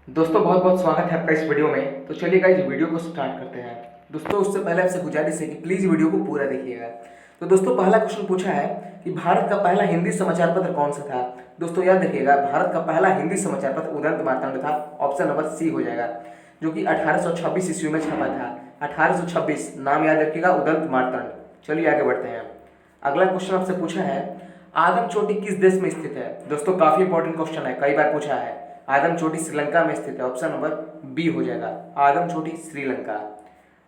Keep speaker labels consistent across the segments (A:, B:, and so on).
A: दोस्तों बहुत बहुत स्वागत है आपका इस वीडियो में। तो चलिए गाइस वीडियो को स्टार्ट करते हैं। दोस्तों उससे पहले आपसे गुजारिश है कि प्लीज़ वीडियो को पूरा देखिएगा। तो दोस्तों पहला क्वेश्चन पूछा है कि भारत का पहला हिंदी समाचार पत्र कौन सा था। दोस्तों याद रखिएगा, भारत का पहला हिंदी समाचार पत्र उदंत मार्तंड था। ऑप्शन नंबर सी हो जाएगा, जो कि 1826 ईस्वी में छपा था। 1826, नाम याद रखिएगा, उदंत मार्तंड। चलिए आगे बढ़ते हैं। अगला क्वेश्चन आपसे पूछा है, आदम चोटी किस देश में स्थित है। दोस्तों काफी इंपॉर्टेंट क्वेश्चन है, कई बार पूछा है। आदम चोटी श्रीलंका में स्थित है। ऑप्शन नंबर बी हो जाएगा, आदम चोटी श्रीलंका।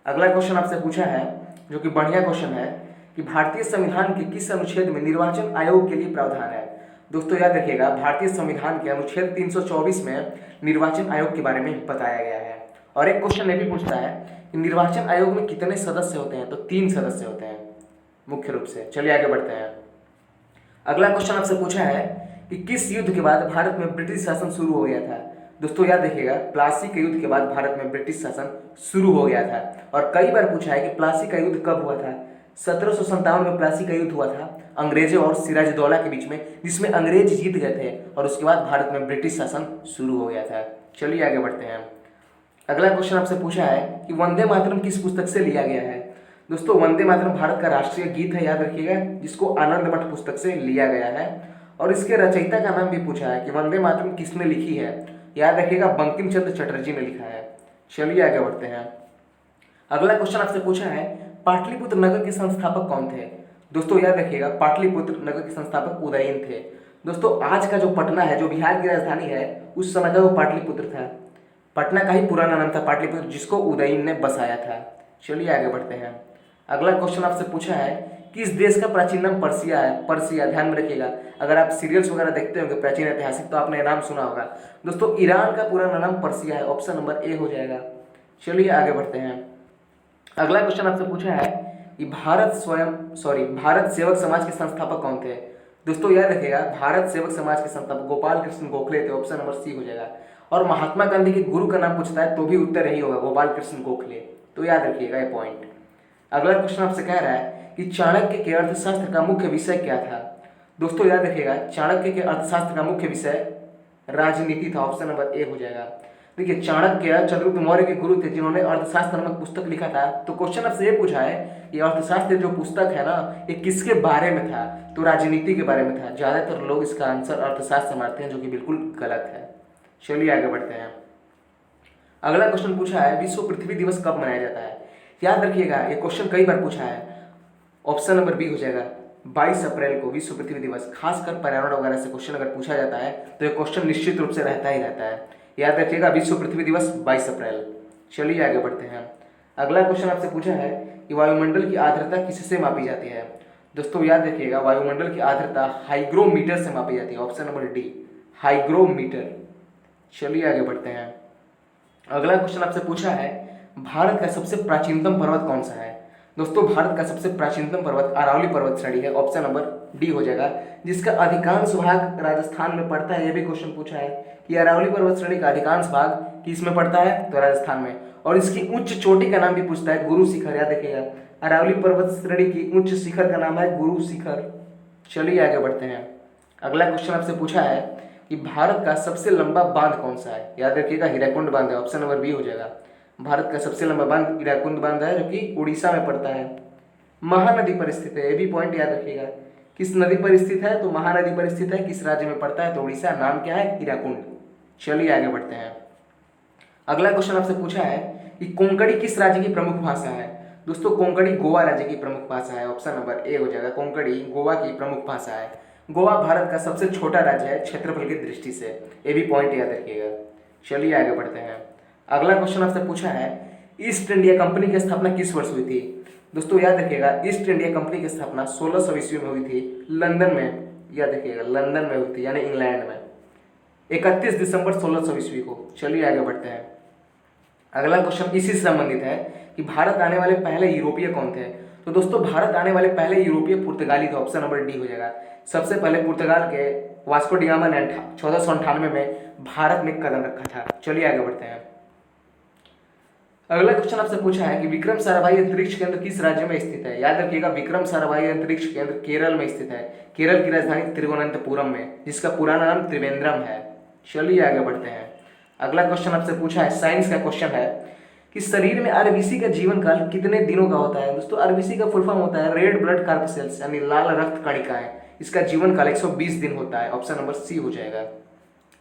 A: अगला क्वेश्चन आपसे पूछा है, जो कि बढ़िया क्वेश्चन है, कि भारतीय संविधान के किस अनुच्छेद में निर्वाचन आयोग के लिए प्रावधान है। दोस्तों याद रखिएगा, भारतीय संविधान के अनुच्छेद 324 में निर्वाचन आयोग के बारे में बताया गया है। और एक क्वेश्चन ये भी पूछता है कि निर्वाचन आयोग में कितने सदस्य होते हैं। तो 3 सदस्य होते हैं मुख्य रूप से। चलिए आगे बढ़ते हैं। अगला क्वेश्चन आपसे पूछा है कि किस युद्ध के बाद भारत में ब्रिटिश शासन शुरू हो गया था। दोस्तों याद रखिएगा, प्लासी के युद्ध के बाद भारत में ब्रिटिश शासन शुरू हो गया था। और कई बार पूछा है कि प्लासी का युद्ध कब हुआ था। 1757 में प्लासी का युद्ध हुआ था अंग्रेजों और सिराजदौला के बीच में, जिसमें अंग्रेज जीत गए थे और उसके बाद भारत में ब्रिटिश शासन शुरू हो गया था। चलिए आगे बढ़ते हैं। अगला क्वेश्चन आपसे पूछा है कि वंदे मातरम किस पुस्तक से लिया गया है। दोस्तों वंदे मातरम भारत का राष्ट्रीय गीत है, याद रखिएगा, जिसको आनंद मठ पुस्तक से लिया गया है। और इसके रचयिता का नाम भी पूछा है कि वंदे मातरम किसने लिखी है। याद रखिएगा, बंकिम चंद्र चटर्जी ने लिखा है। चलिए आगे बढ़ते हैं। अगला क्वेश्चन आपसे पूछा है, पाटलिपुत्र नगर के संस्थापक कौन थे। दोस्तों याद रखिएगा, पाटलिपुत्र नगर के संस्थापक उदयन थे। दोस्तों आज का जो पटना है, जो बिहार की राजधानी है, उस समय का वो पाटलिपुत्र था। पटना का ही पुराना नाम था पाटलिपुत्र, जिसको उदयन ने बसाया था। चलिए आगे बढ़ते हैं। अगला क्वेश्चन आपसे पूछा है, किस देश का प्राचीन नाम पर्सिया है। पर्सिया, ध्यान में रखिएगा, अगर आप सीरियल्स वगैरह देखते होंगे प्राचीन ऐतिहासिक, तो आपने नाम सुना होगा। दोस्तों ईरान का पुराना नाम पर्सिया है। ऑप्शन नंबर ए हो जाएगा। चलिए आगे बढ़ते हैं। अगला क्वेश्चन आपसे पूछा है कि भारत सेवक समाज के संस्थापक कौन थे। दोस्तों याद रखिएगा, भारत सेवक समाज के संस्थापक गोपाल कृष्ण गोखले थे। ऑप्शन नंबर सी हो जाएगा। और महात्मा गांधी के गुरु का नाम पूछता है तो भी उत्तर यही होगा, गोपाल कृष्ण गोखले। तो याद रखिएगा ये पॉइंट। अगला क्वेश्चन आपसे कह रहा है कि चाणक्य के अर्थशास्त्र का मुख्य विषय क्या था। दोस्तों याद रखिएगा, चाणक्य के अर्थशास्त्र का मुख्य विषय राजनीति था। ऑप्शन नंबर ए हो जाएगा। देखिए, चाणक्य चंद्रगुप्त मौर्य के गुरु थे, जिन्होंने अर्थशास्त्र नामक पुस्तक लिखा था। तो क्वेश्चन आपसे ये पूछा है कि अर्थशास्त्र जो पुस्तक है ना, ये किसके बारे में था। तो राजनीति के बारे में था। ज्यादातर लोग इसका आंसर अर्थशास्त्र मानते हैं, जो कि बिल्कुल गलत है। चलिए आगे बढ़ते हैं। अगला क्वेश्चन पूछा है, विश्व पृथ्वी दिवस कब मनाया जाता है। याद रखिएगा, ये क्वेश्चन कई बार पूछा है। ऑप्शन नंबर बी हो जाएगा, 22 अप्रैल को विश्व पृथ्वी दिवस। खासकर पर्यावरण वगैरह से क्वेश्चन अगर पूछा जाता है तो ये क्वेश्चन निश्चित रूप से रहता ही रहता है। याद रखिएगा, विश्व पृथ्वी दिवस 22 अप्रैल। चलिए आगे बढ़ते हैं। अगला क्वेश्चन आपसे पूछा है कि वायुमंडल की आर्द्रता किससे मापी जाती है। दोस्तों याद रखिएगा, वायुमंडल की आर्द्रता हाइग्रोमीटर से मापी जाती है। Option number D, hygrometer. चलिए आगे बढ़ते हैं। अगला क्वेश्चन आपसे पूछा है, भारत का सबसे प्राचीनतम पर्वत कौन सा है। दोस्तों भारत का सबसे प्राचीनतम पर्वत अरावली पर्वत श्रेणी है। ऑप्शन नंबर डी हो जाएगा, जिसका अधिकांश भाग राजस्थान में पड़ता है। यह भी क्वेश्चन पूछा है कि अरावली पर्वत श्रेणी का अधिकांश भाग किस में पड़ता है, तो राजस्थान में। और इसकी उच्च चोटी का नाम भी पूछता है, गुरु शिखर। याद रखिएगा, अरावली पर्वत श्रेणी की उच्च शिखर का नाम है गुरु शिखर। चलिए आगे बढ़ते हैं। अगला क्वेश्चन आपसे पूछा है कि भारत का सबसे लंबा बांध कौन सा है। याद रखिएगा, हीराकुंड बांध है। ऑप्शन नंबर बी हो जाएगा। भारत का सबसे लंबा बांध हीराकुंड बांध है, जो कि उड़ीसा में पड़ता है। महानदी पर स्थित है, ये भी पॉइंट याद रखिएगा। किस नदी पर स्थित है, तो महानदी पर स्थित है। किस राज्य में पड़ता है, तो उड़ीसा। नाम क्या है, हीराकुंड। चलिए आगे बढ़ते हैं। अगला क्वेश्चन आपसे पूछा है कि कोंकणी किस राज्य की प्रमुख भाषा है। दोस्तों कोंकणी गोवा राज्य की प्रमुख भाषा है। ऑप्शन नंबर ए हो जाएगा, कोंकणी गोवा की प्रमुख भाषा है। गोवा भारत का सबसे छोटा राज्य है क्षेत्रफल की दृष्टि से। ये भी पॉइंट याद रखिएगा। चलिए आगे बढ़ते हैं। अगला क्वेश्चन आपसे पूछा है, ईस्ट इंडिया कंपनी की स्थापना किस वर्ष हुई थी। दोस्तों याद रखिएगा, ईस्ट इंडिया कंपनी की स्थापना 1600 ईस्वी में हुई थी, लंदन में। याद रखिएगा, लंदन में हुई थी, यानी इंग्लैंड में, 31 दिसंबर 1600 ईस्वी को। चलिए आगे बढ़ते हैं। अगला क्वेश्चन इसी से संबंधित है कि भारत आने वाले पहले यूरोपीय कौन थे। तो दोस्तों भारत आने वाले पहले यूरोपीय पुर्तगाली थे। ऑप्शन नंबर डी हो जाएगा। सबसे पहले पुर्तगाल के वास्को डी गामा ने 1498 में भारत में कदम रखा था। चलिए आगे बढ़ते हैं। अगला क्वेश्चन आपसे पूछा है कि विक्रम साराभाई अंतरिक्ष केंद्र किस राज्य में स्थित है। याद रखिएगा, विक्रम साराभाई अंतरिक्ष केंद्र केरल में स्थित है। केरल की राजधानी तिरुवनंतपुरम में, जिसका पुराना नाम त्रिवेंद्रम है। चलिए आगे बढ़ते हैं। अगला क्वेश्चन आपसे पूछा है, साइंस का क्वेश्चन है कि शरीर में आरबीसी का जीवन काल कितने दिनों का होता है। दोस्तों आरबीसी का फुल फॉर्म होता है रेड ब्लड कार्पेसेल्स, यानी लाल रक्त कणिकाएं। इसका जीवन काल 120 दिन होता है। ऑप्शन नंबर सी हो जाएगा।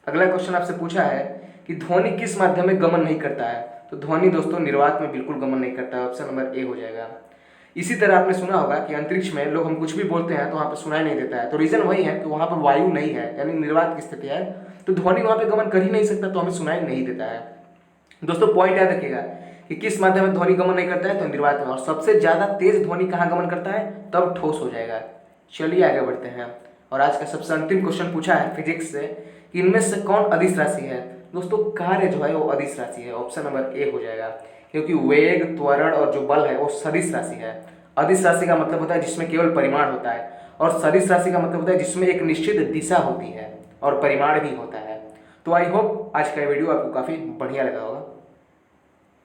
A: अगला क्वेश्चन आपसे पूछा है कि ध्वनि किस माध्यम में गमन नहीं करता है। तो ध्वनि दोस्तों निर्वात में बिल्कुल गमन नहीं करता है। ऑप्शन नंबर ए हो जाएगा। इसी तरह आपने सुना होगा कि अंतरिक्ष में लोग हम कुछ भी बोलते हैं तो वहाँ पर सुनाई नहीं देता है। तो रीजन वही है कि वहाँ पर वायु नहीं है, यानी निर्वात की स्थिति है, तो ध्वनि वहाँ पे गमन कर ही नहीं सकता, तो हमें सुनाई नहीं देता है। दोस्तों पॉइंट याद रखिएगा कि किस माध्यम में ध्वनि गमन नहीं करता है, तो निर्वात में। और सबसे ज्यादा तेज ध्वनि कहाँ गमन करता है, तब ठोस हो जाएगा। चलिए आगे बढ़ते हैं। और आज का सबसे अंतिम क्वेश्चन पूछा है फिजिक्स से कि इनमें से कौन अदिश राशि है। दोस्तों कार्य जो है वो अदिश राशि है। ऑप्शन नंबर ए हो जाएगा, क्योंकि वेग, त्वरण और जो बल है वो सदिश राशि है। अदिश राशि का मतलब होता है जिसमें केवल परिमाण होता है, और सदिश राशि का मतलब होता है जिसमें एक निश्चित दिशा होती है और परिमाण भी होता है। तो आई होप आज का वीडियो आपको काफ़ी बढ़िया लगा होगा।